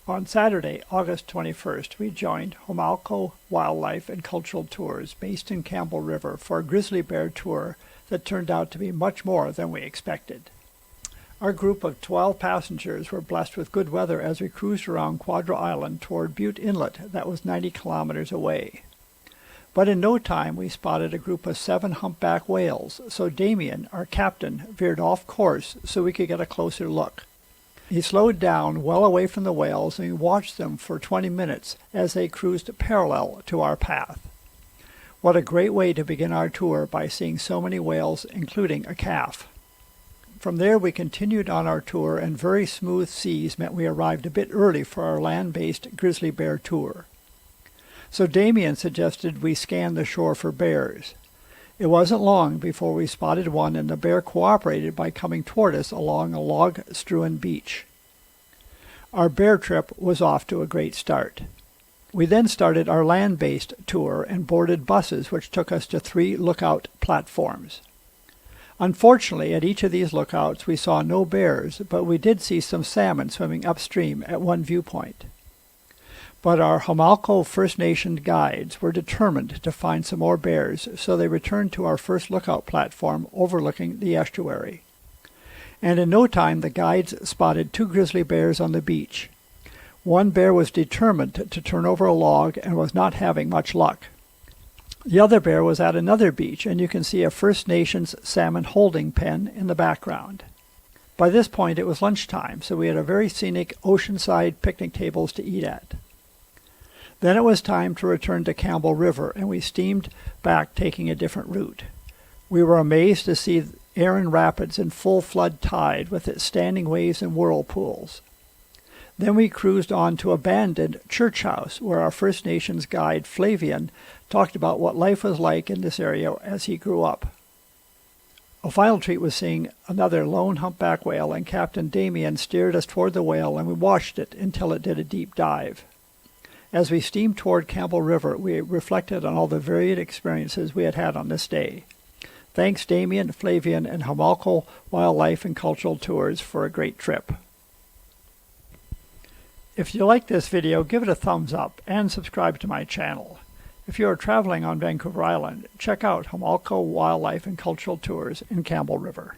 On Saturday, August 21st, we joined Homalco Wildlife and Cultural Tours based in Campbell River for a grizzly bear tour that turned out to be much more than we expected. Our group of 12 passengers were blessed with good weather as we cruised around Quadra Island toward Butte Inlet that was 90 kilometers away. But in no time we spotted a group of 7 humpback whales, so Damien, our captain, veered off course so we could get a closer look. He slowed down well away from the whales and we watched them for 20 minutes as they cruised parallel to our path. What a great way to begin our tour by seeing so many whales, including a calf. From there we continued on our tour, and very smooth seas meant we arrived a bit early for our land-based grizzly bear tour. So Damien suggested we scan the shore for bears. It wasn't long before we spotted one, and the bear cooperated by coming toward us along a log-strewn beach. Our bear trip was off to a great start. We then started our land-based tour and boarded buses which took us to 3 lookout platforms. Unfortunately, at each of these lookouts we saw no bears, but we did see some salmon swimming upstream at one viewpoint. But our Homalco First Nation guides were determined to find some more bears, so they returned to our first lookout platform overlooking the estuary. And in no time the guides spotted 2 grizzly bears on the beach. One bear was determined to turn over a log and was not having much luck. The other bear was at another beach, and you can see a First Nations salmon holding pen in the background. By this point it was lunchtime, so we had a very scenic oceanside picnic tables to eat at. Then it was time to return to Campbell River, and we steamed back taking a different route. We were amazed to see Erin Rapids in full flood tide with its standing waves and whirlpools. Then we cruised on to abandoned church house, where our First Nations guide Flavian talked about what life was like in this area as he grew up. A final treat was seeing another lone humpback whale, and Captain Damien steered us toward the whale, and we watched it until it did a deep dive. As we steamed toward Campbell River, we reflected on all the varied experiences we had had on this day. Thanks Damien, Flavian, and Homalco Wildlife and Cultural Tours for a great trip. If you like this video, give it a thumbs up and subscribe to my channel. If you are traveling on Vancouver Island, check out Homalco Wildlife and Cultural Tours in Campbell River.